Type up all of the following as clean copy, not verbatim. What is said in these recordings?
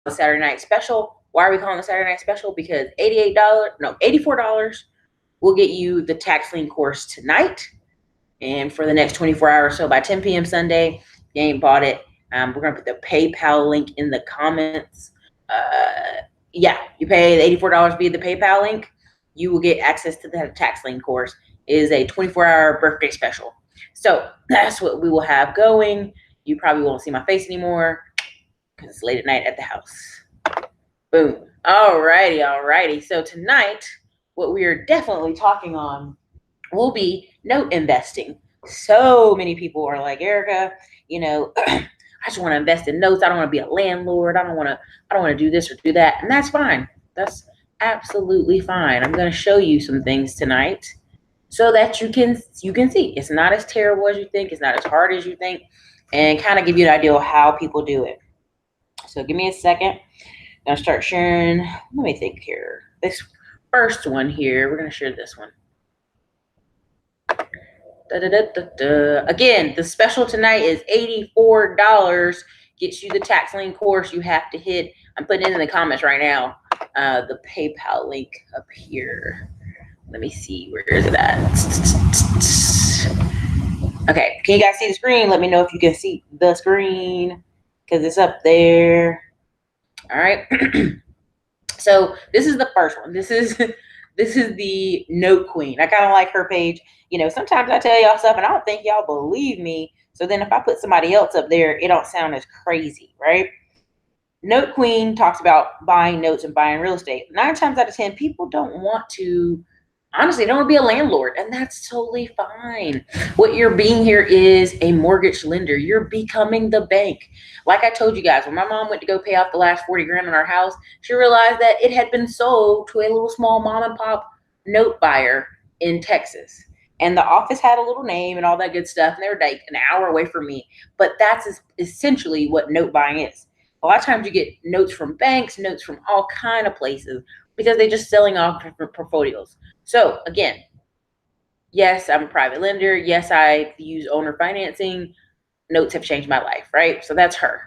the Saturday night special. Why are we calling the Saturday night special? Because $84 will get you the tax lien course tonight and for the next 24 hours. So by 10 p.m. Sunday, if you ain't bought it, we're going to put the PayPal link in the comments. Yeah, you pay the $84 via the PayPal link. You will get access to the tax lien course. It is a 24-hour birthday special. So that's what we will have going. You probably won't see my face anymore because it's late at night at the house. Boom. Alrighty. So tonight, what we are definitely talking on will be note investing. So many people are like, Erica, I just want to invest in notes. I don't want to be a landlord. I don't want to do this or do that. And that's fine. That's absolutely fine. I'm going to show you some things tonight so that you can see it's not as terrible as you think. It's not as hard as you think, and kind of give you an idea of how people do it. So give me a second. I'm going to start sharing. Let me think here. This first one here, we're going to share this one. Again, the special tonight is $84. Gets you the tax lien course. You have to hit, I'm putting it in the comments right now, the PayPal link up here. Let me see, where is it at? Okay, can you guys see the screen? Let me know if you can see the screen because it's up there. All right. So this is the first one. This is the Note Queen. I kind of like her page. Sometimes I tell y'all stuff and I don't think y'all believe me. So then if I put somebody else up there, it don't sound as crazy, right? Note Queen talks about buying notes and buying real estate. 9 times out of 10, people don't want to, honestly, they don't want to be a landlord, and that's totally fine. What you're being here is a mortgage lender. You're becoming the bank. Like I told you guys, when my mom went to go pay off the last 40 grand on our house, she realized that it had been sold to a little small mom and pop note buyer in Texas. And the office had a little name and all that good stuff. And they were like an hour away from me. But that's essentially what note buying is. A lot of times you get notes from banks, notes from all kind of places, because they're just selling off different portfolios. So again, yes, I'm a private lender. Yes, I use owner financing. Notes have changed my life, right? So that's her.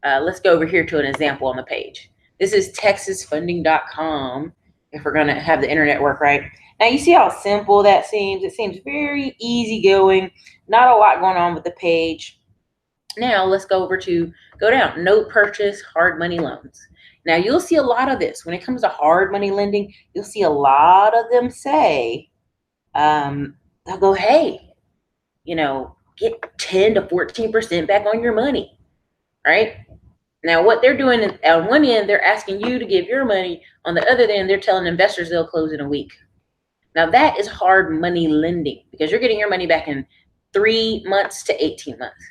Let's go over here to an example on the page. This is texasfunding.com, if we're going to have the internet work right. Now, you see how simple that seems? It seems very easygoing, not a lot going on with the page. Now, let's go down. Note purchase, hard money loans. Now, you'll see a lot of this. When it comes to hard money lending, you'll see a lot of them say, they'll go, hey, get 10 to 14% back on your money, right? Now, what they're doing is, on one end, they're asking you to give your money. On the other end, they're telling investors they'll close in a week. Now, that is hard money lending because you're getting your money back in 3 months to 18 months.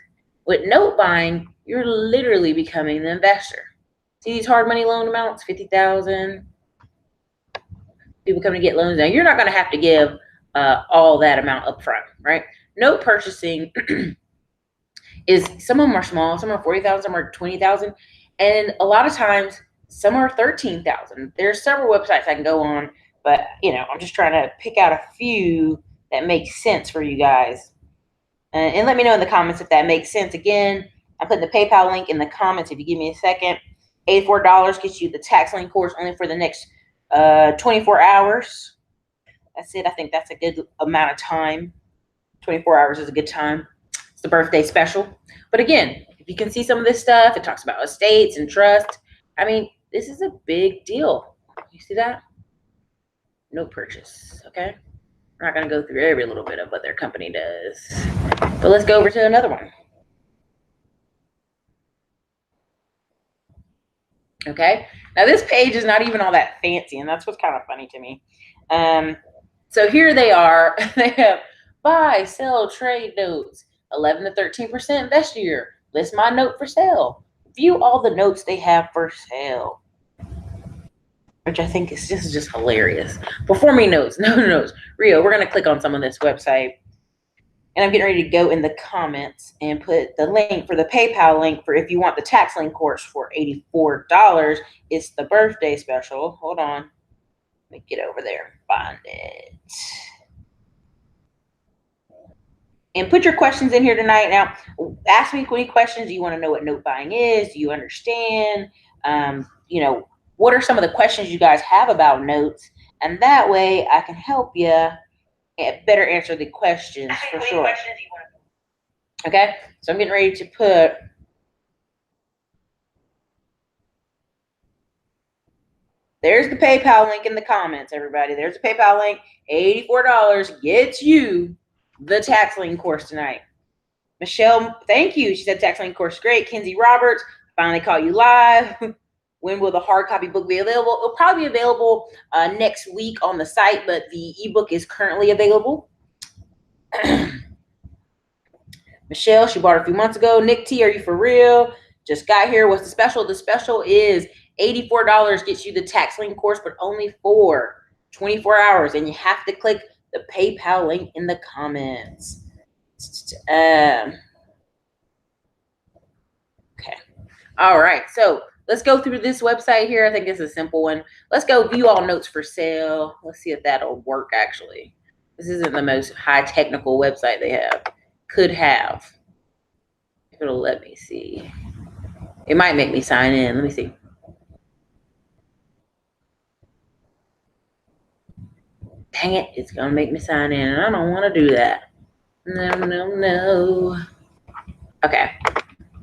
With note buying, you're literally becoming the investor. See these hard money loan amounts, $50,000. People come to get loans. Now, you're not going to have to give all that amount up front, right? Note purchasing is, some of them are small, some are 40,000, some are 20,000, and a lot of times some are 13,000. There's several websites I can go on, but I'm just trying to pick out a few that make sense for you guys. And let me know in the comments if that makes sense. Again, I'm putting the PayPal link in the comments if you give me a second. $84 gets you the tax lien course only for the next 24 hours. That's it. I think that's a good amount of time. 24 hours is a good time. It's the birthday special. But again, if you can see some of this stuff, it talks about estates and trust. I mean, this is a big deal. You see that? Note purchase, okay? I'm not going to go through every little bit of what their company does. But let's go over to another one. Okay? Now, this page is not even all that fancy, and that's what's kind of funny to me. So here they are. They have buy, sell, trade notes, 11 to 13% invest year. List my note for sale. View all the notes they have for sale. Which I think is just hilarious. Performing notes, no notes. Rio, we're going to click on some of this website. And I'm getting ready to go in the comments and put the link for the PayPal link for if you want the tax lien course for $84. It's the birthday special. Hold on. Let me get over there and find it. And put your questions in here tonight. Now, ask me any questions. Do you want to know what note buying is? Do you understand? you know, what are some of the questions you guys have about notes? And that way I can help you better answer the questions for sure. Okay, so I'm getting ready to put there's the PayPal link in the comments, everybody. There's the PayPal link. $84 gets you the tax lien course tonight. Michelle, thank you. She said tax lien course great. Kenzie Roberts, finally caught you live. When will the hard copy book be available? It'll probably be available next week on the site, but the ebook is currently available. Michelle, she bought it a few months ago. Nick T, are you for real? Just got here. What's the special? The special is $84 gets you the tax lien course, but only for 24 hours. And you have to click the PayPal link in the comments. Okay. All right. So let's go through this website here. I think it's a simple one. Let's go view all notes for sale. Let's see if that'll work, actually. This isn't the most high technical website they have. Could have. It'll let me see. It might make me sign in. Let me see. Dang it. It's going to make me sign in, and I don't want to do that. No. Okay.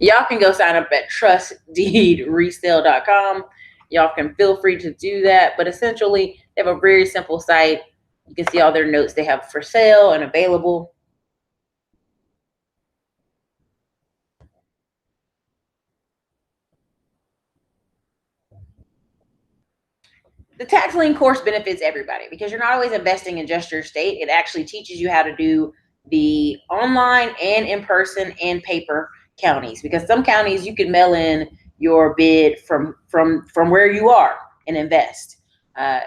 Y'all can go sign up at trustdeedresale.com. Y'all can feel free to do that. But essentially, they have a very simple site. You can see all their notes they have for sale and available. The tax lien course benefits everybody because you're not always investing in just your state. It actually teaches you how to do the online and in-person and paper counties, because some counties you can mail in your bid from where you are and invest.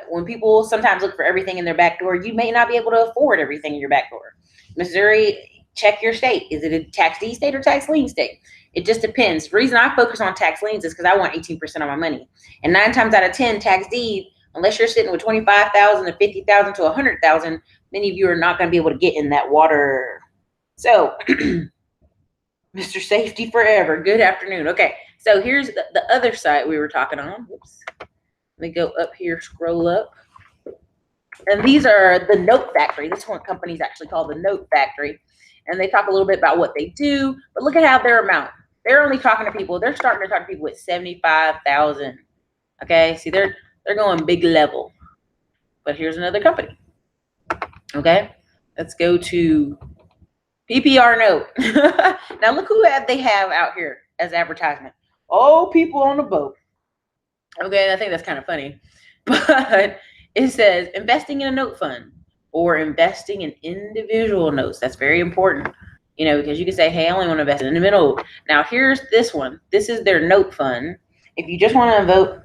When people sometimes look for everything in their back door, you may not be able to afford everything in your back door. Missouri, check your state. Is it a tax deed state or tax lien state? It just depends. The reason I focus on tax liens is because I want 18% of my money. And 9 times out of 10, tax deed, unless you're sitting with 25,000 to 50,000 to 100,000, many of you are not going to be able to get in that water. So, Mr. Safety Forever, good afternoon. Okay, so here's the other site we were talking on. Whoops. Let me go up here, scroll up. And these are the Note Factory. This one company is actually called the Note Factory. And they talk a little bit about what they do, but look at how their amount. They're only talking to people. They're starting to talk to people with 75,000. Okay, see, they're going big level. But here's another company. Okay, let's go to PPR Note. Now look who they have out here as advertisement. Oh, people on the boat. Okay, I think that's kind of funny. But it says investing in a note fund or investing in individual notes. That's very important, you know, because you can say, hey, I only want to invest in the middle. Now here's this one. This is their note fund. If you just want to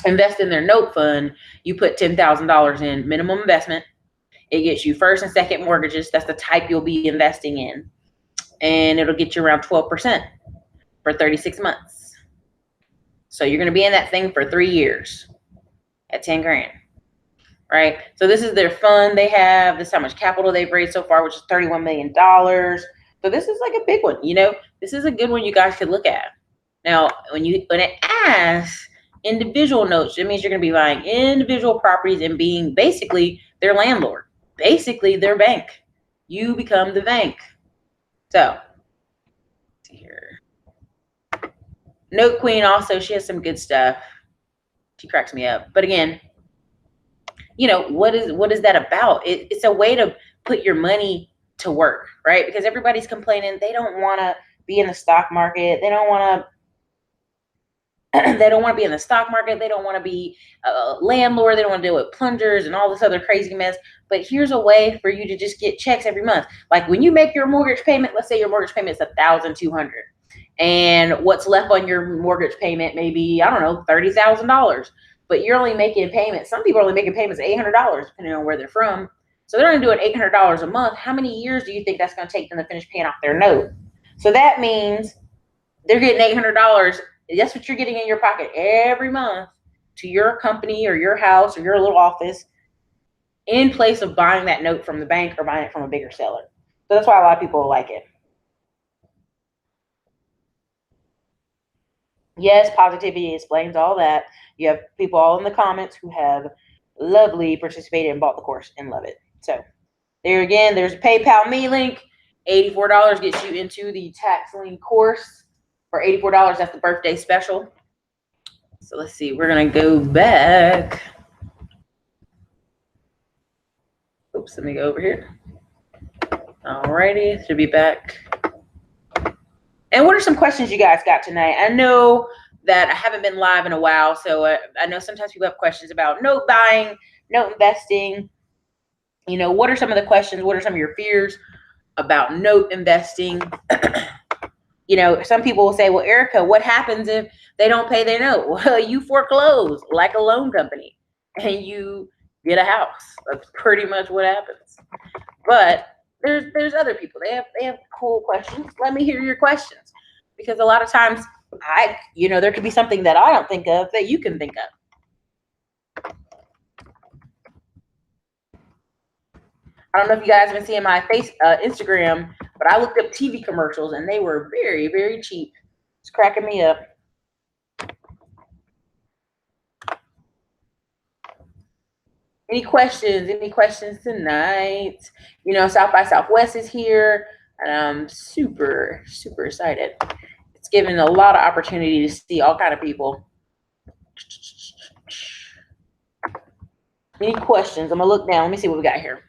invest in their note fund, you put $10,000 in minimum investment. It gets you first and second mortgages. That's the type you'll be investing in. And it'll get you around 12% for 36 months. So you're going to be in that thing for 3 years at 10 grand, right? So this is their fund they have. This is how much capital they've raised so far, which is $31 million. So this is like a big one, you know. This is a good one you guys could look at. Now, when it asks individual notes, it means you're going to be buying individual properties and being basically their landlord, basically their bank. You become the bank. So, let's see here. Note Queen also, she has some good stuff. She cracks me up. But again, you know, what is that about? It's a way to put your money to work, right? Because everybody's complaining they don't want to be in the stock market. They don't want to be in the stock market. They don't want to be a landlord. They don't want to deal with plungers and all this other crazy mess. But here's a way for you to just get checks every month. Like when you make your mortgage payment, let's say your mortgage payment is $1,200, and what's left on your mortgage payment maybe, I don't know, $30,000. But you're only making payments. Some people are only making payments of $800, depending on where they're from. So they're only doing $800 a month. How many years do you think that's going to take them to finish paying off their note? So that means they're getting $800. That's what you're getting in your pocket every month to your company or your house or your little office, in place of buying that note from the bank or buying it from a bigger seller. So that's why a lot of people like it. Yes, positivity explains all that. You have people all in the comments who have lovely participated and bought the course and love it. So there again, there's a PayPal me link. $84 gets you into the tax lien course. For $84, that's the birthday special. So let's see, we're gonna go back. Oops, let me go over here. Alrighty, should be back. And what are some questions you guys got tonight? I know that I haven't been live in a while, so I know sometimes people have questions about note buying, note investing. You know, what are some of the questions? What are some of your fears about note investing? You know, some people will say, well, Erica, what happens if they don't pay their note? Well, you foreclose like a loan company and you get a house. That's pretty much what happens. But there's other people. They have cool questions. Let me hear your questions. Because a lot of times there could be something that I don't think of that you can think of. I don't know if you guys have been seeing my Instagram, but I looked up TV commercials and they were very, very cheap. It's cracking me up. Any questions? Any questions tonight? You know, South by Southwest is here, and I'm super, super excited. It's given a lot of opportunity to see all kind of people. Any questions? I'm gonna look down. Let me see what we got here.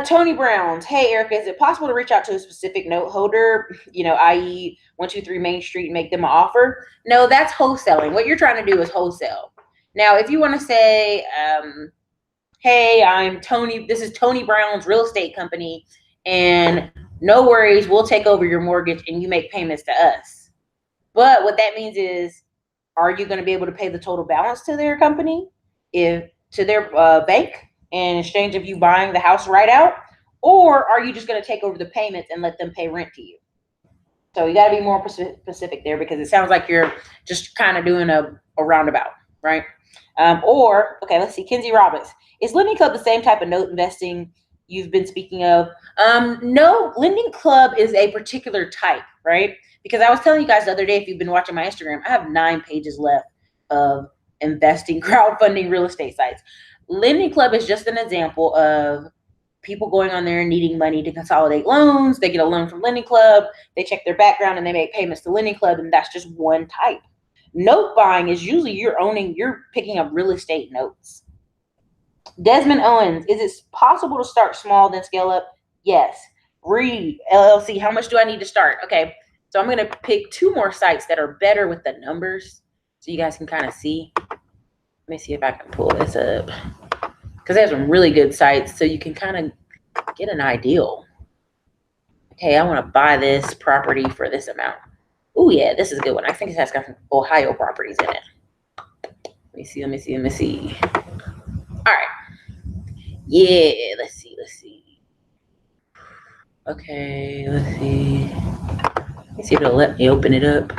Tony Brown's. Hey, Erica, is it possible to reach out to a specific note holder, you know, i.e. 123 Main Street and make them an offer? No, that's wholesaling. What you're trying to do is wholesale. Now, if you want to say, hey, I'm Tony, this is Tony Brown's real estate company, and no worries, we'll take over your mortgage and you make payments to us. But what that means is, are you going to be able to pay the total balance to their company, to their bank, in exchange of you buying the house right out? Or are you just going to take over the payments and let them pay rent to you? So you got to be more specific there, because it sounds like you're just kind of doing a roundabout, right? Okay, let's see. Kinsey Roberts. Is Lending Club the same type of note investing you've been speaking of? No, Lending Club is a particular type, right? Because I was telling you guys the other day, if you've been watching my Instagram, I have 9 pages left of investing, crowdfunding real estate sites. Lending Club is just an example of people going on there and needing money to consolidate loans. They get a loan from Lending Club, they check their background, and they make payments to Lending Club, and that's just one type. Note buying is usually you're picking up real estate notes. Desmond Owens, is it possible to start small then scale up? Yes. Reed LLC, how much do I need to start? Okay, so I'm going to pick 2 more sites that are better with the numbers so you guys can kind of see. Let me see if I can pull this up, because they have some really good sites so you can kind of get an ideal. Okay, I want to buy this property for this amount. Oh yeah, this is a good one. I think it has got some Ohio properties in it. Let me see. All right. Yeah, let's see. Okay, let's see. Let's see if it'll let me open it up.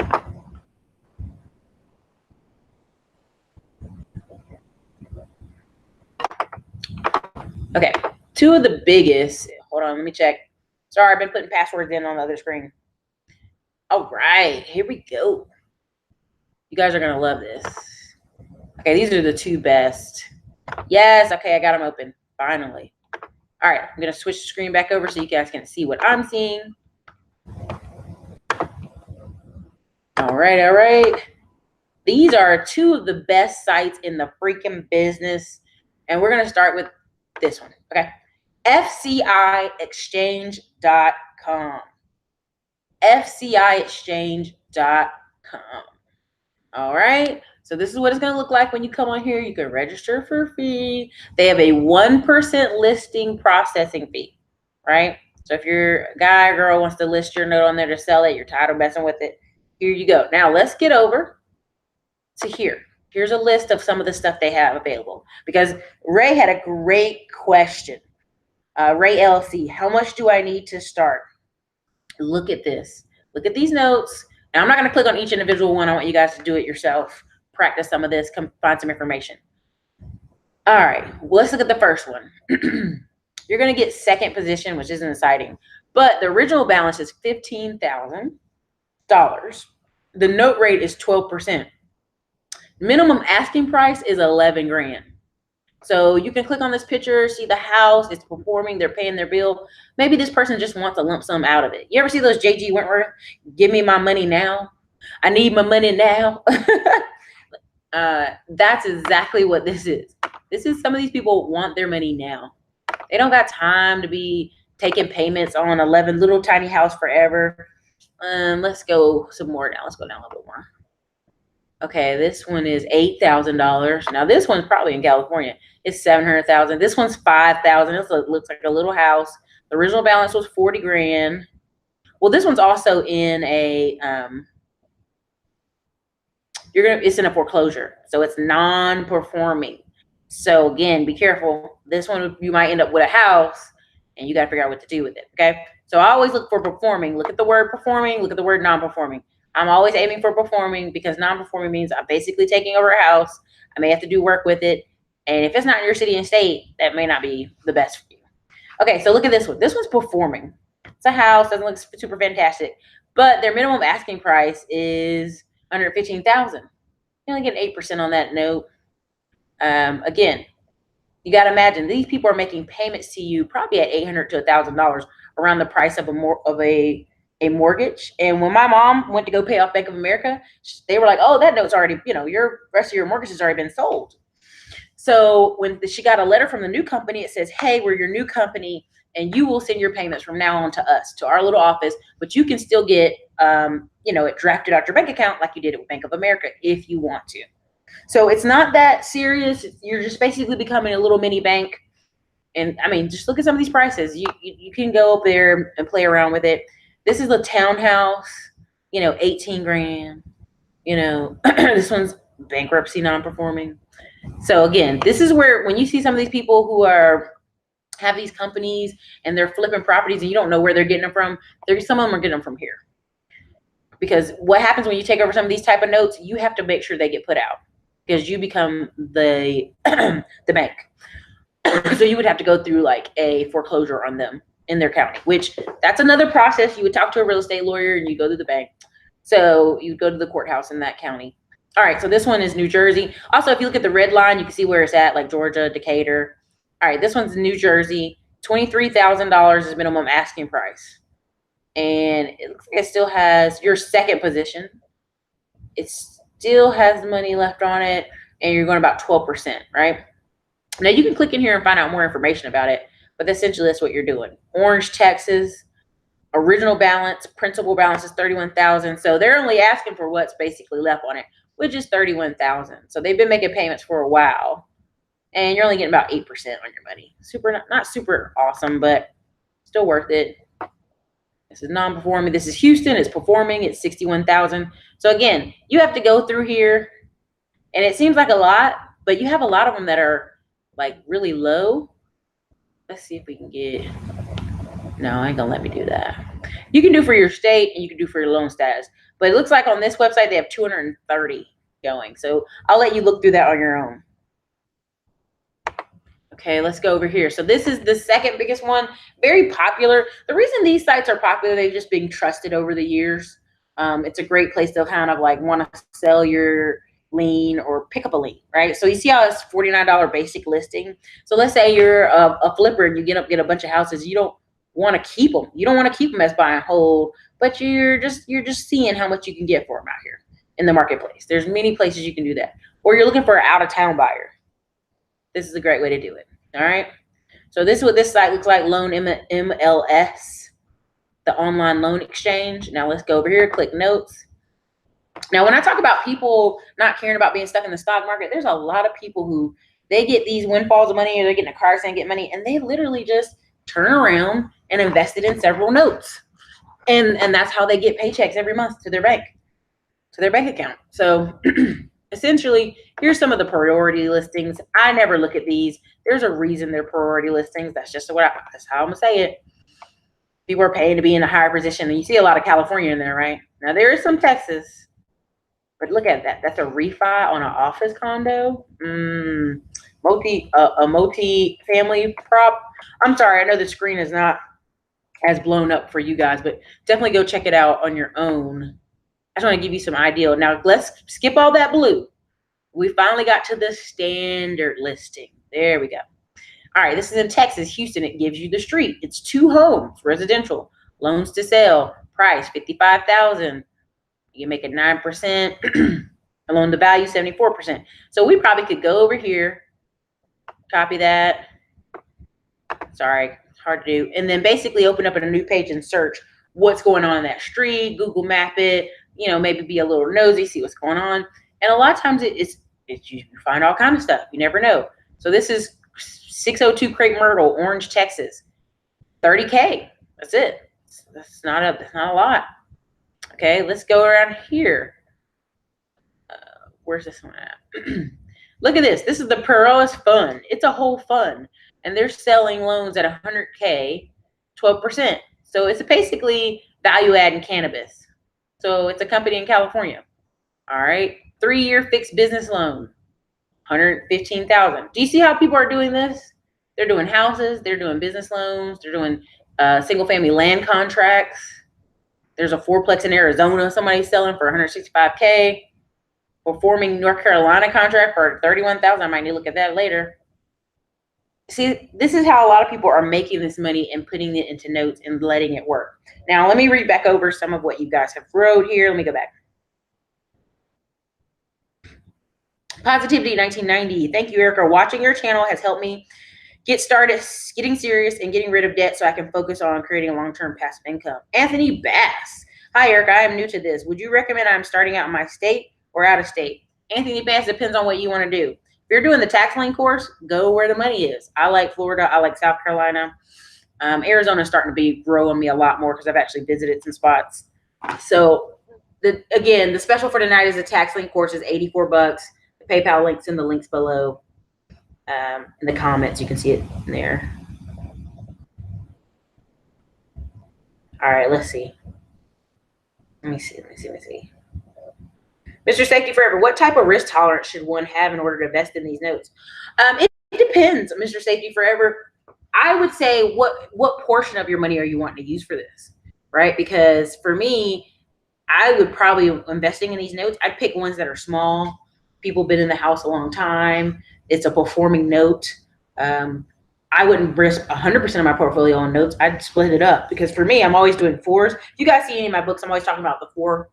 Okay, 2 of the biggest. Hold on, let me check. Sorry, I've been putting passwords in on the other screen. All right, here we go. You guys are gonna love this. Okay, these are the 2 best. Yes, okay, I got them open, finally. All right, I'm gonna switch the screen back over so you guys can see what I'm seeing. All right. These are 2 of the best sites in the freaking business. And we're gonna start with this one, okay? Fci Exchange.com. Fci Exchange.com. All right. So this is what it's going to look like when you come on here. You can register for a fee. They have a 1% listing processing fee, right? So if your guy or girl wants to list your note on there to sell it, you're tired of messing with it, here you go. Now let's get over to here. Here's a list of some of the stuff they have available, because Ray had a great question. Ray LLC, how much do I need to start? Look at this. Look at these notes. And I'm not going to click on each individual one. I want you guys to do it yourself. Practice some of this. Come find some information. All right. Well, let's look at the first one. You're going to get second position, which isn't exciting. But the original balance is $15,000. The note rate is 12%. Minimum asking price is 11 grand. So you can click on this picture, see the house, it's performing, they're paying their bill. Maybe this person just wants a lump sum out of it. You ever see those JG Wentworth? Give me my money now. I need my money now. That's exactly what this is. This is, some of these people want their money now. They don't got time to be taking payments on 11 little tiny house forever. Let's go some more now. Let's go down a little bit more. Okay, this one is $8,000. Now this one's probably in California. It's $700,000. This one's $5,000. This looks like a little house. The original balance was 40 grand. Well, this one's also in a it's in a foreclosure, so it's non-performing. So again, be careful. This one, you might end up with a house and you got to figure out what to do with it. Okay, so I always look for performing. Look at the word performing, look at the word non-performing. I'm always aiming for performing, because non-performing means I'm basically taking over a house. I may have to do work with it, and if it's not in your city and state, that may not be the best for you. Okay, so look at this one. This one's performing. It's a house, doesn't look super fantastic, but their minimum asking price is $115,000. You only get 8% on that note. Again, you got to imagine these people are making payments to you probably at $800 to $1,000, around the price of a mortgage. And when my mom went to go pay off Bank of America, they were like, "Oh, that note's already, your rest of your mortgage has already been sold." So when she got a letter from the new company, it says, "Hey, we're your new company, and you will send your payments from now on to us, to our little office, but you can still get, it drafted out your bank account like you did it with Bank of America if you want to." So it's not that serious. You're just basically becoming a little mini bank. And I mean, just look at some of these prices. You can go up there and play around with it. This is a townhouse, 18 grand. This one's bankruptcy, non-performing. So again, this is where, when you see some of these people who have these companies and they're flipping properties and you don't know where they're getting them from, some of them are getting them from here. Because what happens when you take over some of these type of notes, you have to make sure they get put out, because you become the the bank. So you would have to go through like a foreclosure on them in their county, which that's another process. You would talk to a real estate lawyer and you go to the bank. So you go to the courthouse in that county. All right, so this one is New Jersey. Also, if you look at the red line, you can see where it's at, like Georgia, Decatur. All right, this one's New Jersey. $23,000 is minimum asking price. And it looks like it still has your second position. It still has money left on it, and you're going about 12%, right? Now you can click in here and find out more information about it, but essentially that's what you're doing. Orange, Texas, original balance, principal balance is $31,000. So they're only asking for what's basically left on it, which is $31,000. So they've been making payments for a while, and you're only getting about 8% on your money. Not super awesome, but still worth it. This is non-performing. This is Houston. It's performing. It's $61,000. So again, you have to go through here, and it seems like a lot, but you have a lot of them that are like really low. Let's see if we can get. No, I ain't gonna let me do that. You can do for your state and you can do for your loan status, but it looks like on this website they have 230 going. So I'll let you look through that on your own. Okay, let's go over here. So this is the second biggest one, very popular. The reason these sites are popular, they've just been trusted over the years. It's a great place to kind of like want to sell your lien or pick up a lien, right? So you see how it's $49 basic listing. So let's say you're a flipper and you get a bunch of houses. You don't want to keep them. You don't want to keep them as buy and hold, but you're just seeing how much you can get for them out here in the marketplace. There's many places you can do that. Or you're looking for an out-of-town buyer. This is a great way to do it. All right. So this is what this site looks like. Loan MLS, the online loan exchange. Now let's go over here, click notes. Now, when I talk about people not caring about being stuck in the stock market, there's a lot of people who they get these windfalls of money, or they get in a car accident, get money, and they literally just turn around and invest it in several notes. And that's how they get paychecks every month to their bank account. So essentially, here's some of the priority listings. I never look at these. There's a reason they're priority listings. That's just that's how I'm gonna say it. People are paying to be in a higher position, and you see a lot of California in there, right? Now there is some Texas, but look at that. That's a refi on an office condo. A multi-family prop. I'm sorry, I know the screen is not as blown up for you guys, but definitely go check it out on your own. I just want to give you some idea. Now let's skip all that blue. We finally got to the standard listing. There we go. All right, this is in Texas, Houston. It gives you the street. It's 2 homes, residential, loans to sell, price $55,000. You make it 9%, loan to value 74%. So we probably could go over here, copy that. Sorry, it's hard to do. And then basically open up in a new page and search what's going on in that street, Google map it, maybe be a little nosy, see what's going on. And a lot of times you find all kind of stuff. You never know. So this is 602 Crepe Myrtle, Orange, Texas. 30K. That's it. That's not a lot. Okay, let's go around here. Where's this one at? Look at this. This is the Pearl's Fund. It's a whole fund. And they're selling loans at 100K, 12%. So it's basically value add in cannabis. So it's a company in California. All right. 3-year fixed business loan, $115,000. Do you see how people are doing this? They're doing houses. They're doing business loans. They're doing single family land contracts. There's a 4-plex in Arizona somebody's selling for 165K. Performing North Carolina contract for 31,000. I might need to look at that later. See, this is how a lot of people are making this money and putting it into notes and letting it work. Now, let me read back over some of what you guys have wrote here. Let me go back. Positivity 1990. Thank you, Erica. Watching your channel has helped me get started getting serious and getting rid of debt so I can focus on creating a long-term passive income. Anthony Bass. Hi, Erica. I am new to this. Would you recommend I'm starting out in my state or out of state? Anthony Bass, depends on what you want to do. If you're doing the tax lien course, go where the money is. I like Florida. I like South Carolina. Arizona is starting to be growing me a lot more because I've actually visited some spots. So again, the special for tonight is the tax lien course is $84. The PayPal link's in the links below. In the comments, you can see it in there. All right, let's see. Let me see. Mr. Safety Forever, what type of risk tolerance should one have in order to invest in these notes? It depends, Mr. Safety Forever. I would say what portion of your money are you wanting to use for this, right? Because for me, I would probably, investing in these notes, I'd pick ones that are small. People been in the house a long time. It's a performing note. I wouldn't risk 100% of my portfolio on notes. I'd split it up because for me, I'm always doing 4s. If you guys see any of my books, I'm always talking about the 4.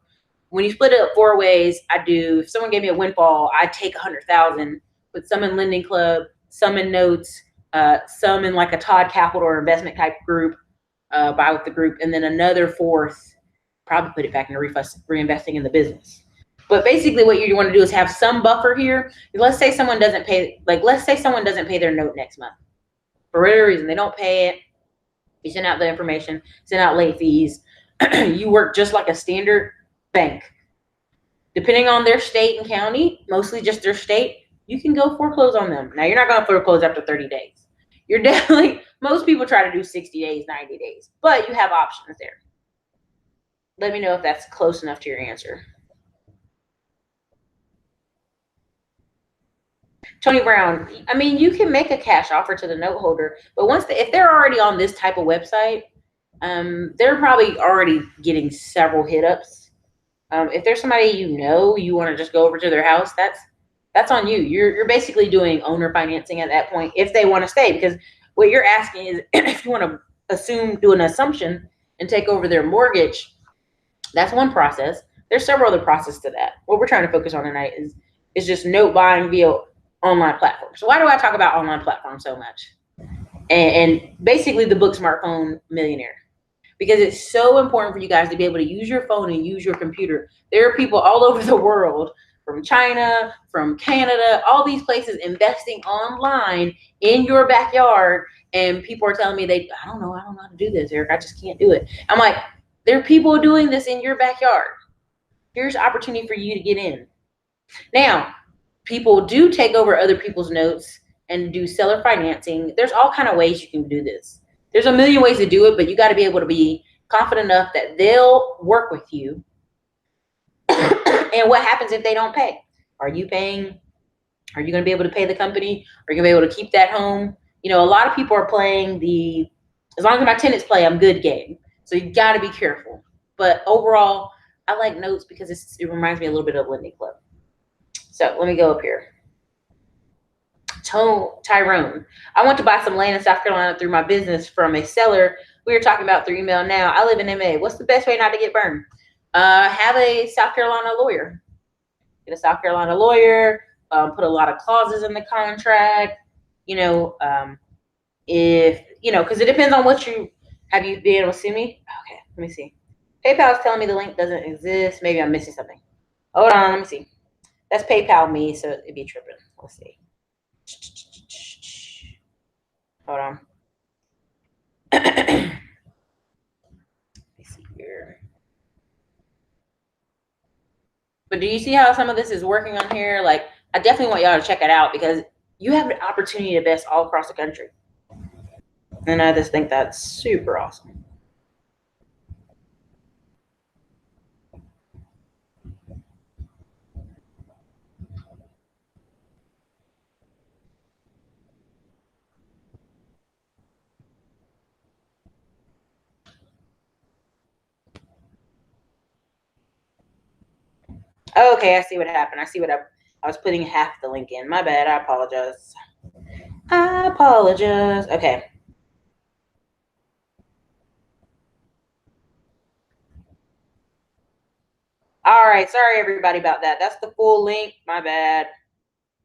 When you split it up 4 ways, if someone gave me a windfall, I'd take 100,000, put some in Lending Club, some in notes, some in like a Todd Capital or investment type group, buy with the group, and then another 4th, probably put it back into reinvesting in the business. But basically what you want to do is have some buffer here. Let's say someone doesn't pay, their note next month. For whatever reason, they don't pay it. You send out the information, send out late fees. You work just like a standard bank. Depending on their state and county, mostly just their state, you can go foreclose on them. Now, you're not going to foreclose after 30 days. You're definitely, most people try to do 60 days, 90 days, but you have options there. Let me know if that's close enough to your answer. Tony Brown, I mean, you can make a cash offer to the note holder, but if they're already on this type of website, they're probably already getting several hit-ups. If there's somebody you want to just go over to their house, that's on you. You're basically doing owner financing at that point if they want to stay, because what you're asking is if you want to do an assumption and take over their mortgage, that's one process. There's several other processes to that. What we're trying to focus on tonight is just note buying via online platforms. So why do I talk about online platforms so much? And basically the book Smartphone Millionaire, because it's so important for you guys to be able to use your phone and use your computer. There are people all over the world, from China, from Canada, all these places investing online in your backyard. And people are telling me I don't know how to do this, Eric. I just can't do it. I'm like, there are people doing this in your backyard. Here's an opportunity for you to get in. Now, people do take over other people's notes and do seller financing. There's all kind of ways you can do this. There's a million ways to do it, but you got to be able to be confident enough that they'll work with you. And what happens if they don't pay? Are you paying? Are you going to be able to pay the company? Are you going to be able to keep that home? You know, a lot of people are playing the as long as my tenants play, I'm good game. So you got to be careful. But overall, I like notes because it reminds me a little bit of Lending Club. So let me go up here. Tyrone, I want to buy some land in South Carolina through my business from a seller we were talking about through email now. I live in MA. What's the best way not to get burned? Have a South Carolina lawyer. Get a South Carolina lawyer. Put a lot of clauses in the contract. You know, if you know, because it depends on what you have. You been able to see me? Okay, let me see. PayPal is telling me the link doesn't exist. Maybe I'm missing something. Hold on, let me see. That's PayPal me, so it'd be tripping. Let's see. Hold on. Let me see here. But do you see how some of this is working on here? Like, I definitely want y'all to check it out because you have the opportunity to invest all across the country. And I just think that's super awesome. Okay, I see what happened. I see what I was putting half the link in. My bad. I apologize. I apologize. Okay. All right. Sorry, everybody, about that. That's the full link. My bad.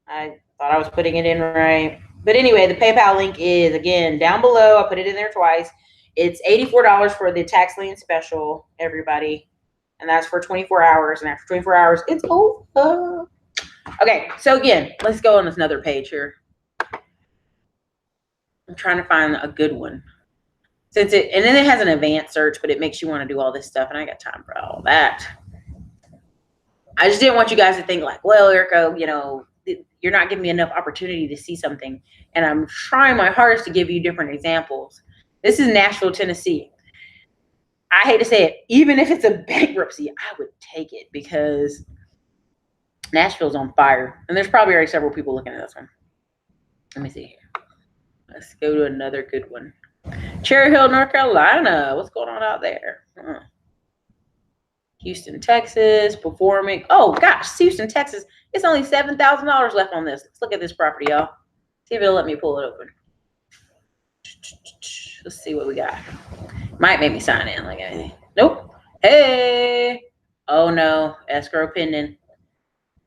I thought I was putting it in right. But anyway, the PayPal link is, again, down below. I put it in there twice. It's $84 for the tax lien special, everybody. And that's for 24 hours. And after 24 hours, it's over. Okay. So, again, let's go on this another page here. I'm trying to find a good one. And then it has an advanced search, but it makes you want to do all this stuff. And I got time for all that. I just didn't want you guys to think like, well, Erica, you know, you're not giving me enough opportunity to see something. And I'm trying my hardest to give you different examples. This is Nashville, Tennessee. I hate to say it, even if it's a bankruptcy, I would take it because Nashville's on fire. And there's probably already several people looking at this one. Let me see here. Let's go to another good one. Cherry Hill, North Carolina. What's going on out there? Houston, Texas, performing. Oh, gosh, Houston, Texas. It's only $7,000 left on this. Let's look at this property, y'all. See if it'll let me pull it open. Let's see what we got. Might make me sign in like anything. Nope. Hey. Oh, no. Escrow pending.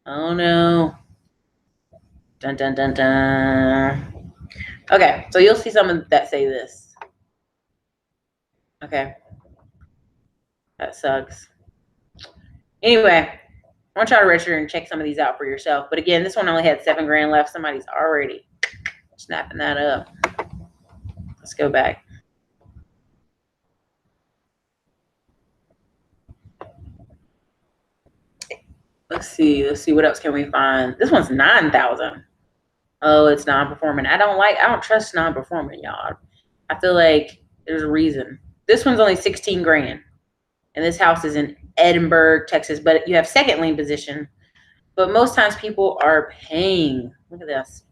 Oh, no. Dun, dun, dun, dun. Okay, so you'll see some that say this. Okay. That sucks. Anyway, I want y'all to register and check some of these out for yourself. But again, this one only had $7,000 left. Somebody's already snapping that up. Let's go back. Let's see what else can we find. This one's 9,000. Oh, it's non-performing. I don't trust non-performing, y'all. I feel like there's a reason. This one's only 16 grand. And this house is in Edinburgh, Texas, but you have second lien position. But most times people are paying. Look at this.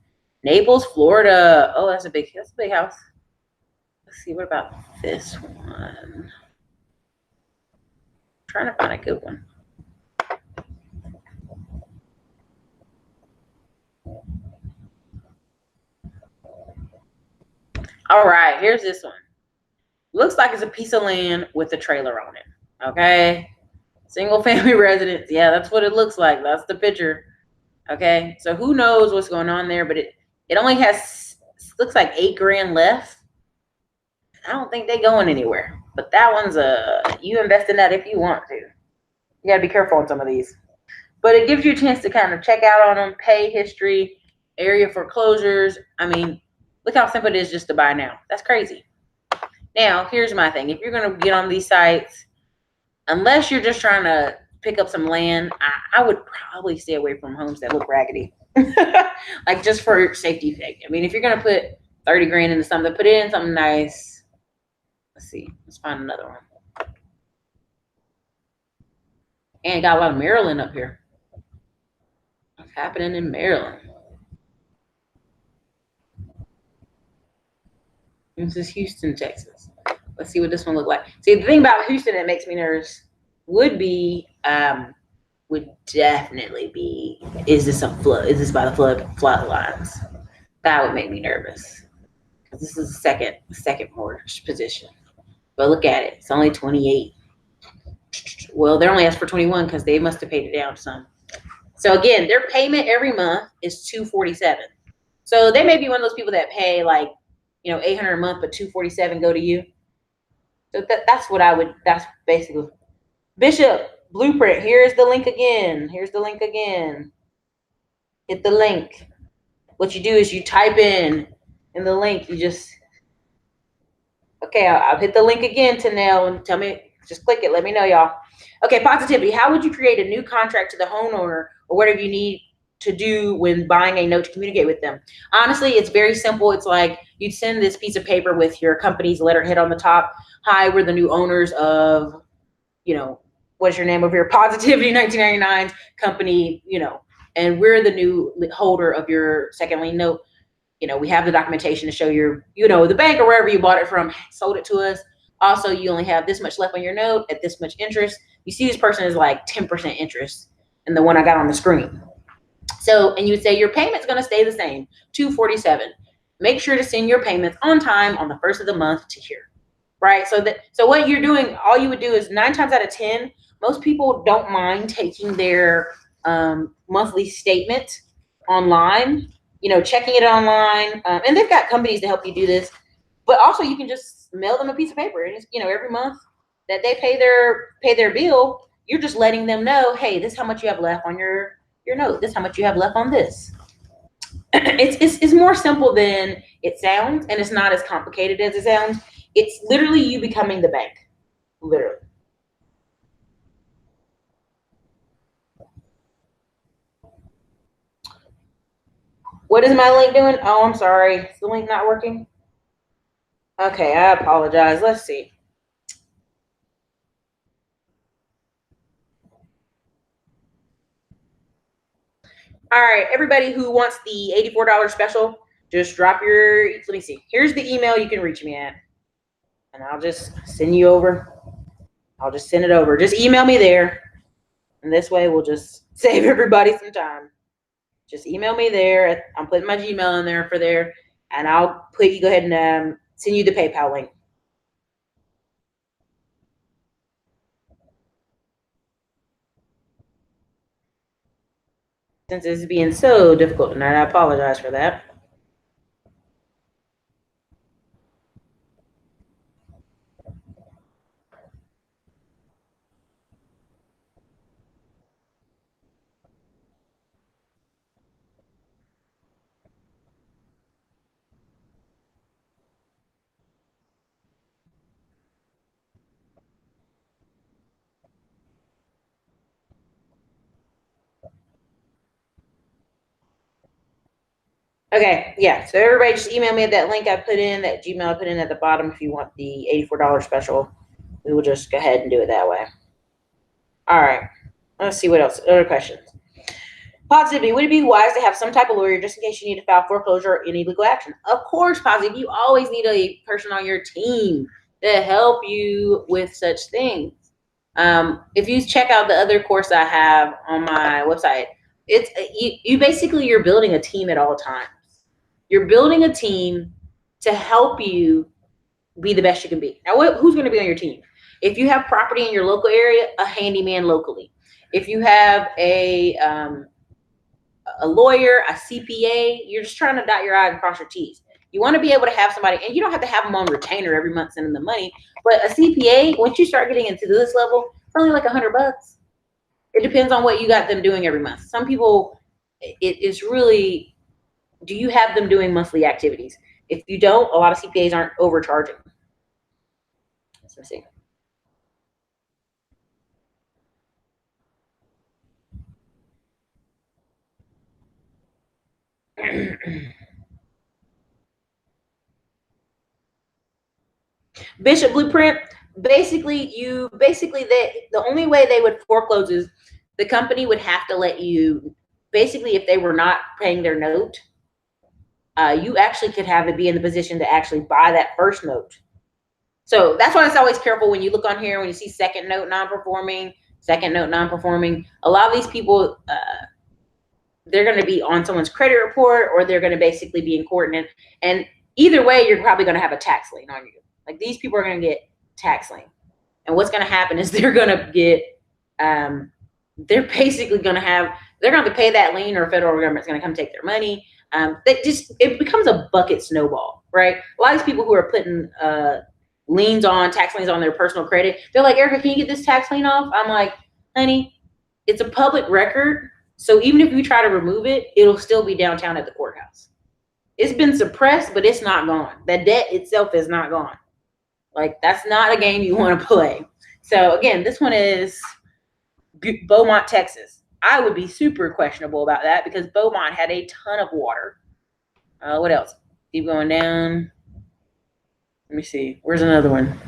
Naples, Florida. Oh, that's a big house. Let's see, what about this one? I'm trying to find a good one. All right, here's this one. Looks like it's a piece of land with a trailer on it. Okay. Single family residence. Yeah, that's what it looks like. That's the picture. Okay. So who knows what's going on there, but it only has, looks like $8,000 left. I don't think they're going anywhere. But that one's you invest in that if you want to. You got to be careful on some of these. But it gives you a chance to kind of check out on them, pay history, area foreclosures. I mean, look how simple it is just to buy now. That's crazy. Now, here's my thing. If you're going to get on these sites, unless you're just trying to pick up some land, I would probably stay away from homes that look raggedy. Like just for safety sake. I mean, if you're going to put 30 grand into something, put it in something nice. Let's see. Let's find another one. And got a lot of Maryland up here. What's happening in Maryland? This is Houston, Texas. Let's see what this one look like. See, the thing about Houston that makes me nervous would definitely be, is this a flood? Is this by the flood lines? That would make me nervous. Because this is the second mortgage position. But look at it. It's only 28. Well, they're only asked for 21 because they must have paid it down some. So again, their payment every month is $247. So they may be one of those people that pay like, $800 a month, but $247 go to you. So that's what I would. That's basically Bishop Blueprint. Here's the link again. Here's the link again. Hit the link. What you do is you type in the link. You just okay. I'll hit the link again to Nell and tell me. Just click it. Let me know, y'all. Okay, positivity. How would you create a new contract to the homeowner or whatever you need to do when buying a note to communicate with them? Honestly, it's very simple. It's like you'd send this piece of paper with your company's letterhead on the top. Hi, we're the new owners of, what's your name over here? Positivity 1999 company, and we're the new holder of your second lien note. We have the documentation to show your, the bank or wherever you bought it from sold it to us. Also, you only have this much left on your note at this much interest. You see this person is like 10% interest in the one I got on the screen. So, and you would say your payment's going to stay the same, $247. Make sure to send your payments on time on the first of the month to here, right? So what you're doing, all you would do is 9 times out of 10, most people don't mind taking their monthly statement online, checking it online. And they've got companies to help you do this, but also you can just mail them a piece of paper and it's, every month that they pay their bill, you're just letting them know, hey, this is how much you have left on your note. This is how much you have left on this. It's more simple than it sounds, and it's not as complicated as it sounds. It's literally you becoming the bank, literally. What is my link doing? Oh, I'm sorry. Is the link not working? Okay, I apologize. Let's see. All right, everybody who wants the $84 special, just drop your, let me see. Here's the email you can reach me at. And I'll just send you over. I'll just send it over. Just email me there. And this way we'll just save everybody some time. Just email me there. I'm putting my Gmail in there for there. And I'll go ahead and send you the PayPal link. Since it's being so difficult tonight, I apologize for that. Okay, yeah. So everybody just email me that link I put in, that Gmail I put in at the bottom if you want the $84 special. We will just go ahead and do it that way. All right. Let's see what else. Other questions. Positivity. Would it be wise to have some type of lawyer just in case you need to file foreclosure or any legal action? Of course, positive. You always need a person on your team to help you with such things. If you check out the other course I have on my website, it's you basically you're building a team at all times. You're building a team to help you be the best you can be. Now, who's going to be on your team? If you have property in your local area, a handyman locally. If you have a lawyer, a CPA, you're just trying to dot your I's and cross your T's. You want to be able to have somebody, and you don't have to have them on retainer every month sending the money, but a CPA, once you start getting into this level, it's only like $100. It depends on what you got them doing every month. Some people, it's really, do you have them doing monthly activities? If you don't, a lot of CPAs aren't overcharging. Let's see. Bishop Blueprint, basically the only way they would foreclose is the company would have to let you, basically if they were not paying their note, you actually could have it be in the position to actually buy that first note. So that's why it's always careful when you look on here, when you see second note non-performing, a lot of these people, they're going to be on someone's credit report, or they're going to basically be in court. And either way, you're probably going to have a tax lien on you. Like, these people are going to get tax lien. And what's going to happen is they're going to get, they're basically going to have, they're going to pay that lien, or federal government's going to come take their money. It becomes a bucket snowball, right? A lot of these people who are putting tax liens on their personal credit, they're like, Erica, can you get this tax lien off? I'm like, honey, it's a public record. So even if you try to remove it, it'll still be downtown at the courthouse. It's been suppressed, but it's not gone. The debt itself is not gone. Like, that's not a game you want to play. So again, this one is Beaumont, Texas. I would be super questionable about that, because Beaumont had a ton of water. What else? Keep going down. Let me see. Where's another one?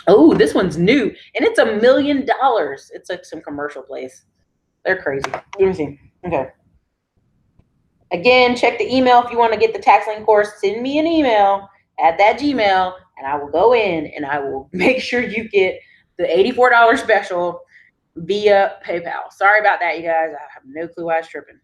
Oh, this one's new, and it's $1 million. It's like some commercial place. They're crazy. Let me see. Okay. Again, check the email if you want to get the tax lien course. Send me an email at that Gmail, and I will go in and I will make sure you get the $84 special via PayPal. Sorry about that, you guys. I have no clue why I was tripping.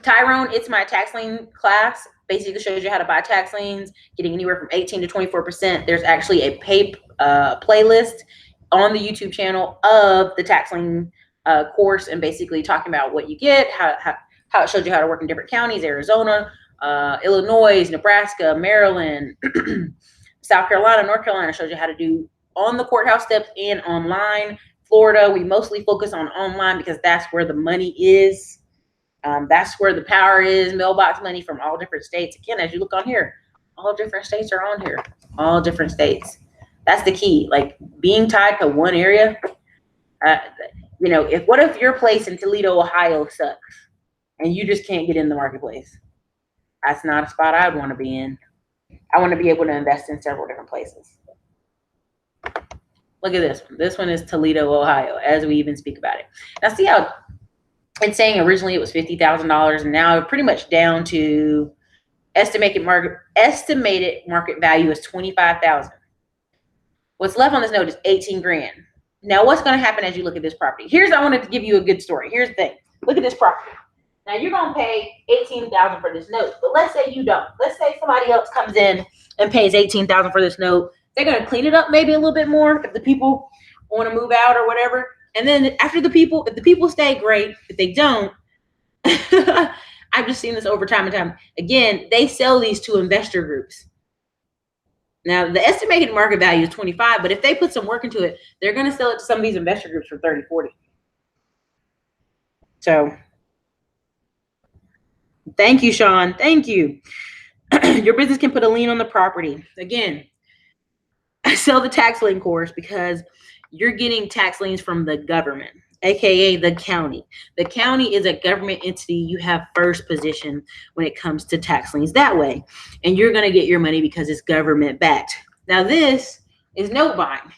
Tyrone, it's my tax lien class. Basically shows you how to buy tax liens, getting anywhere from 18 to 24%. There's actually a playlist on the YouTube channel of the tax lien course, and basically talking about what you get, how it shows you how to work in different counties: Arizona, Illinois, Nebraska, Maryland, South Carolina, North Carolina. Shows you how to do on the courthouse steps and online. Florida, we mostly focus on online because that's where the money is. That's where the power is. Mailbox money from all different states. Again, as you look on here, all different states are on here. All different states. That's the key. Like, being tied to one area. What if your place in Toledo, Ohio sucks, and you just can't get in the marketplace? That's not a spot I'd want to be in. I want to be able to invest in several different places. Look at this one. This one is Toledo, Ohio, as we even speak about it. Now, see how it's saying originally it was $50,000, and now pretty much down to estimated market value is $25,000. What's left on this note is 18 grand. Now, what's going to happen as you look at this property? I wanted to give you a good story. Here's the thing. Look at this property. Now, you're going to pay $18,000 for this note, but let's say you don't. Let's say somebody else comes in and pays $18,000 for this note. They're going to clean it up maybe a little bit more if the people want to move out or whatever. And then if the people stay, great. If they don't, I've just seen this over time and time. Again, they sell these to investor groups. Now, the estimated market value is 25, but if they put some work into it, they're going to sell it to some of these investor groups for 30, 40. So, thank you, Sean. Thank you. Your business can put a lien on the property. Again, I sell the tax lien course because you're getting tax liens from the government, aka the county. The county is a government entity. You have first position when it comes to tax liens that way, and you're going to get your money because it's government backed. Now, this is note buying.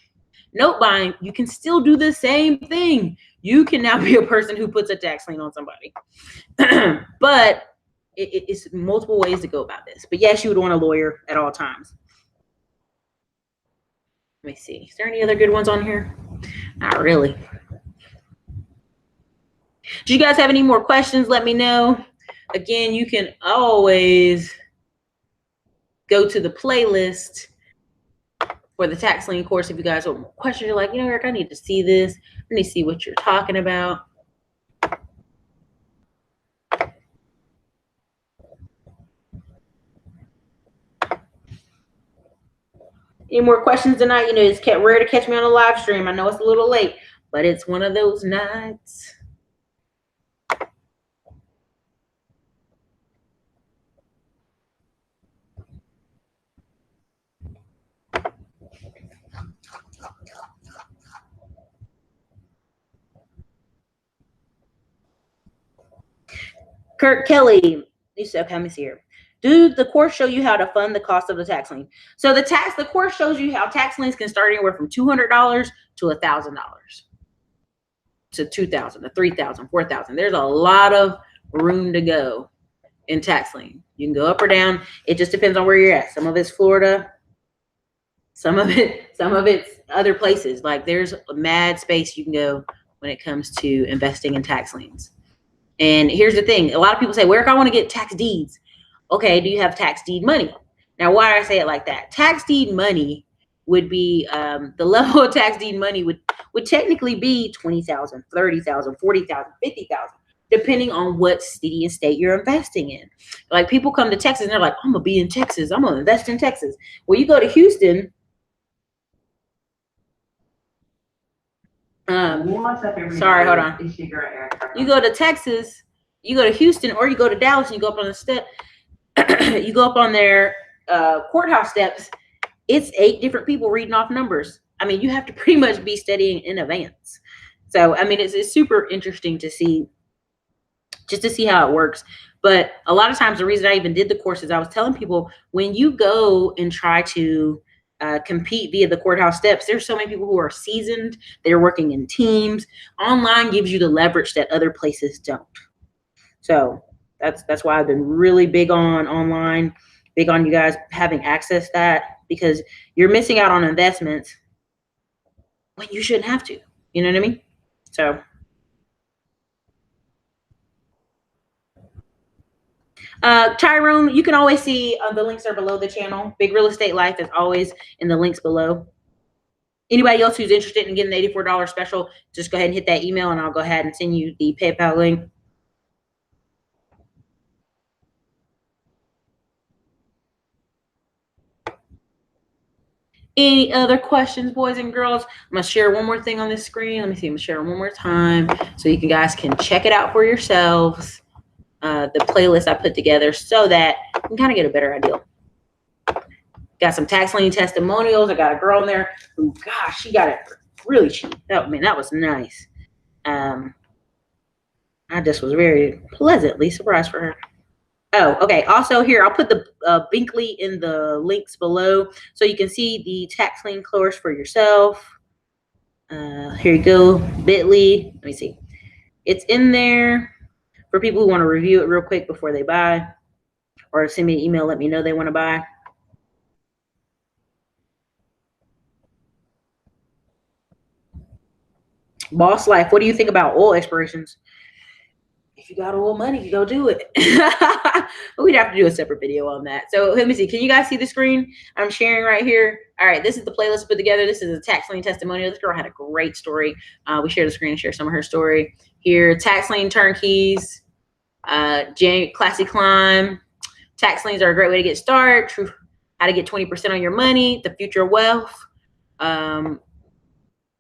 Note buying, you can still do the same thing. You can now be a person who puts a tax lien on somebody. But it's multiple ways to go about this. But yes, you would want a lawyer at all times. Let me see. Is there any other good ones on here? Not really. Do you guys have any more questions? Let me know. Again, you can always go to the playlist for the tax lien course if you guys have more questions. You're like, Eric, I need to see this. I need to see what you're talking about. Any more questions tonight? It's rare to catch me on a live stream. I know it's a little late, but it's one of those nights. Kurt Kelly, okay, let me see here. Do the course show you how to fund the cost of the tax lien? So the course shows you how tax liens can start anywhere from $200 to $1,000 to $2,000 to $3,000, $4,000. There's a lot of room to go in tax lien. You can go up or down. It just depends on where you're at. Some of it's Florida. Some of it's other places. Like there's a mad space you can go when it comes to investing in tax liens. And here's the thing. A lot of people say, where if I want to get tax deeds? Okay, do you have tax deed money? Now, why do I say it like that? Tax deed money would be, the level of tax deed money would technically be 20,000, 30,000, 40,000, 50,000, depending on what city and state you're investing in. Like people come to Texas and they're like, I'm gonna be in Texas. I'm gonna invest in Texas. Well, you go to Houston. Sorry, hold on. You go to Texas, you go to Houston, or you go to Dallas and you go up on the step. You go up on their courthouse steps. It's 8 different people reading off numbers. I mean, you have to pretty much be studying in advance. So, I mean, it's super interesting to see, just to see how it works. But a lot of times the reason I even did the course is I was telling people, when you go and try to compete via the courthouse steps, there's so many people who are seasoned. They're working in teams. Online gives you the leverage that other places don't. So that's why I've been really big on online, big on you guys having access to that, because you're missing out on investments when you shouldn't have to. You know what I mean? So Tyrone, you can always see the links are below the channel. Big Real Estate Life is always in the links below. Anybody else who's interested in getting the $84 special, just go ahead and hit that email and I'll go ahead and send you the PayPal link. Any other questions, boys and girls? I'm going to share one more thing on this screen. Let me see. I'm going to share it one more time so you guys can check it out for yourselves. The playlist I put together so that you can kind of get a better idea. Got some tax lien testimonials. I got a girl in there who, gosh, she got it really cheap. Oh, man, that was nice. I just was very pleasantly surprised for her. Oh, okay. Also here, I'll put the Binkley in the links below so you can see the tax lien course for yourself. Here you go, bit.ly. Let me see. It's in there for people who want to review it real quick before they buy, or send me an email, let me know they want to buy. Boss Life, what do you think about oil expirations? If you got oil money, you go do it. We'd have to do a separate video on that. So let me see. Can you guys see the screen I'm sharing right here? All right, this is the playlist put together. This is a tax lien testimonial. This girl had a great story. We shared the screen and share some of her story here. Tax lien turnkeys, classy climb. Tax liens are a great way to get started. How to get 20% on your money. The future of wealth.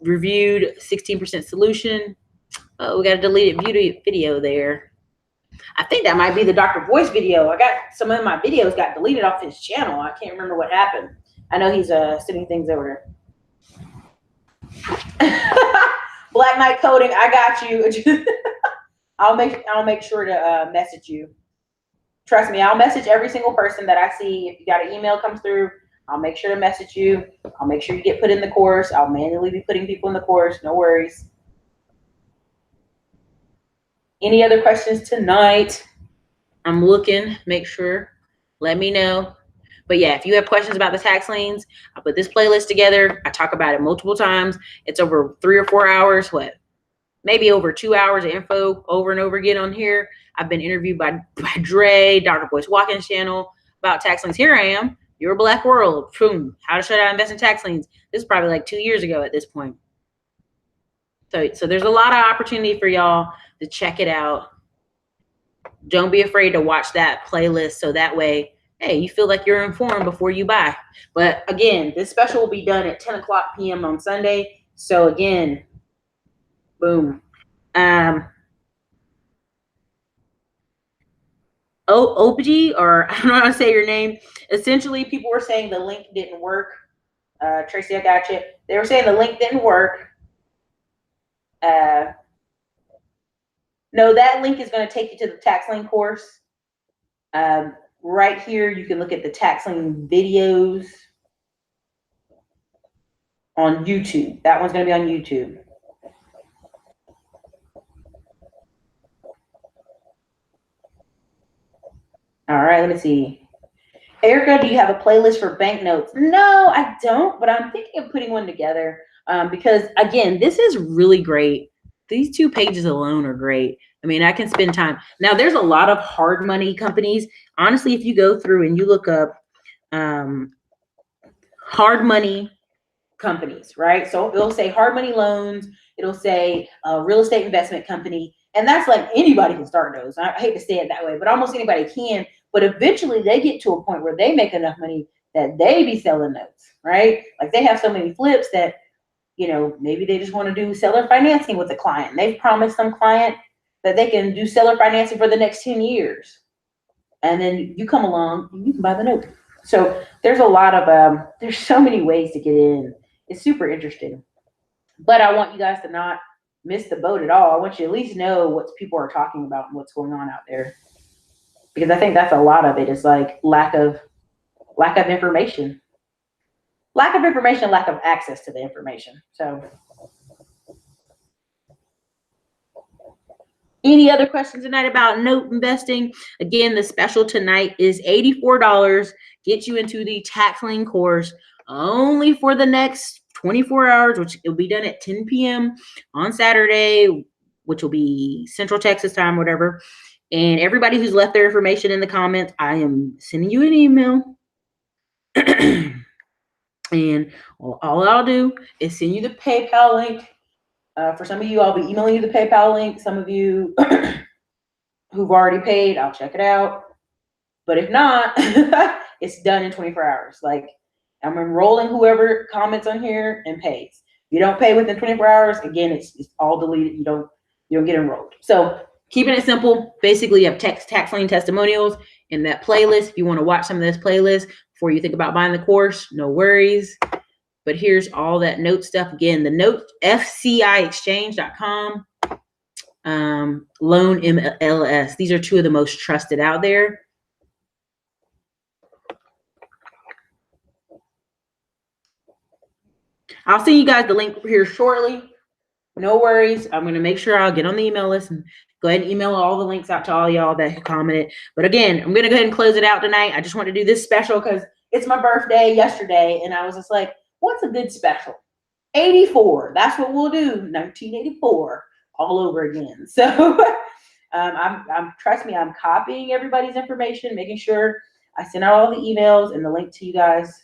Reviewed 16% solution. Oh, we got a deleted video there. I think that might be the Dr. Voice video. I got some of my videos got deleted off his channel. I can't remember what happened. I know he's sending things over there. Black Knight Coding, I got you. I'll make sure to message you. Trust me, I'll message every single person that I see. If you got an email comes through, I'll make sure to message you. I'll make sure you get put in the course. I'll manually be putting people in the course. No worries. Any other questions tonight? I'm looking, make sure, let me know. But yeah, if you have questions about the tax liens, I put this playlist together. I talk about it multiple times. It's over 3 or 4 hours, maybe over 2 hours of info over and over again on here. I've been interviewed by Dre, Dr. Boyce Watkins channel about tax liens. Here I am, Your Black World, boom, how to shut out invest in tax liens. This is probably like 2 years ago at this point. So there's a lot of opportunity for y'all to check it out. Don't be afraid to watch that playlist so that way, hey, you feel like you're informed before you buy. But again, this special will be done at 10 o'clock p.m. on Sunday. So again, boom. Opji, or I don't know how to say your name. Essentially, people were saying the link didn't work. Tracy, I got you. They were saying the link didn't work. No, that link is going to take you to the tax lien course. right here, you can look at the tax lien videos on YouTube. That one's going to be on YouTube. All right, let me see. Erica, do you have a playlist for banknotes? No, I don't, but I'm thinking of putting one together because, again, this is really great. These 2 pages alone are great. I mean, I can spend time. Now, there's a lot of hard money companies. Honestly, if you go through and you look up hard money companies, right? So it'll say hard money loans. It'll say real estate investment company. And that's like anybody can start those. I hate to say it that way, but almost anybody can. But eventually they get to a point where they make enough money that they be selling notes, right? Like they have so many flips that, you know, maybe they just want to do seller financing with a client. They've promised some client that they can do seller financing for the next 10 years. And then you come along and you can buy the note. So there's a lot of, there's so many ways to get in. It's super interesting. But I want you guys to not miss the boat at all. I want you to at least know what people are talking about and what's going on out there. Because I think that's a lot of it is like lack of information. Lack of information, lack of access to the information. So any other questions tonight about note investing? Again, the special tonight is $84. Get you into the tax lien course only for the next 24 hours, which will be done at 10 p.m. on Saturday, which will be Central Texas time, whatever. And everybody who's left their information in the comments, I am sending you an email. And all I'll do is send you the PayPal link. For some of you, I'll be emailing you the PayPal link. Some of you who've already paid, I'll check it out. But if not, it's done in 24 hours. Like I'm enrolling whoever comments on here and pays. If you don't pay within 24 hours, again, it's all deleted. You don't get enrolled. So keeping it simple, basically you have tax lien testimonials in that playlist. If you want to watch some of this playlist before you think about buying the course, no worries. But here's all that note stuff. Again, the note, Fci Exchange.com, Loan MLS. These are 2 of the most trusted out there. I'll send you guys the link here shortly. No worries. I'm going to make sure I'll get on the email list and go ahead and email all the links out to all y'all that commented. But again, I'm going to go ahead and close it out tonight. I just want to do this special because it's my birthday yesterday. And I was just like, what's a good special? 84. That's what we'll do. 1984 all over again. So trust me, I'm copying everybody's information, making sure I send out all the emails and the link to you guys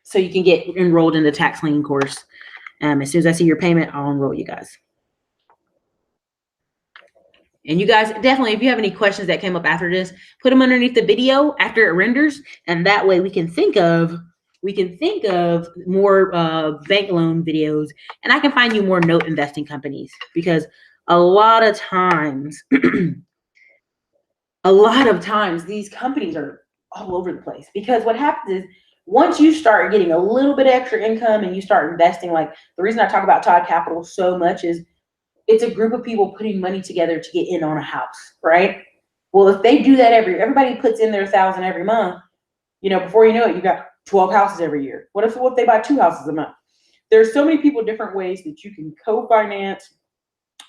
so you can get enrolled in the tax lien course. As soon as I see your payment, I'll enroll you guys. And you guys, definitely, if you have any questions that came up after this, put them underneath the video after it renders. And that way we can think of more bank loan videos. And I can find you more note investing companies. Because a lot of times, these companies are all over the place. Because what happens is, once you start getting a little bit extra income and you start investing, like the reason I talk about Todd Capital so much is it's a group of people putting money together to get in on a house, right? Well, if they do that everybody puts in their $1,000 every month, you know, before you know it, you got 12 houses every year. What if they buy 2 houses a month? There's so many different ways that you can co-finance,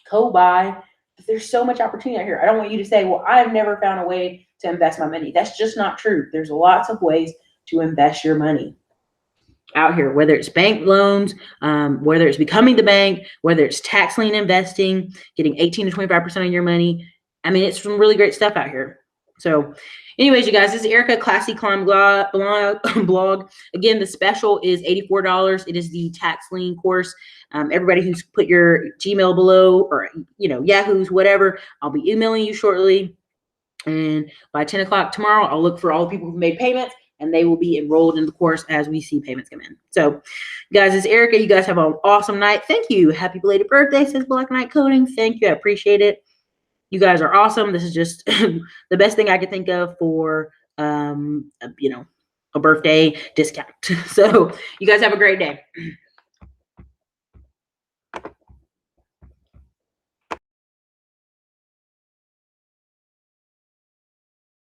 co-buy. There's so much opportunity out here. I don't want you to say, well, I've never found a way to invest my money. That's just not true. There's lots of ways to invest your money out here, whether it's bank loans, whether it's becoming the bank, whether it's tax lien investing, getting 18 to 25% of your money. I mean, it's some really great stuff out here. So anyways, you guys, this is Erica, Classy Climb blog. Again, the special is $84. It is the tax lien course. Everybody who's put your Gmail below or, you know, Yahoo's, whatever, I'll be emailing you shortly. And by 10 o'clock tomorrow, I'll look for all the people who made payments, and they will be enrolled in the course as we see payments come in. So, guys, it's Erica. You guys have an awesome night. Thank you. Happy belated birthday, says Black Knight Coding. Thank you. I appreciate it. You guys are awesome. This is just the best thing I could think of for, you know, a birthday discount. So, you guys have a great day.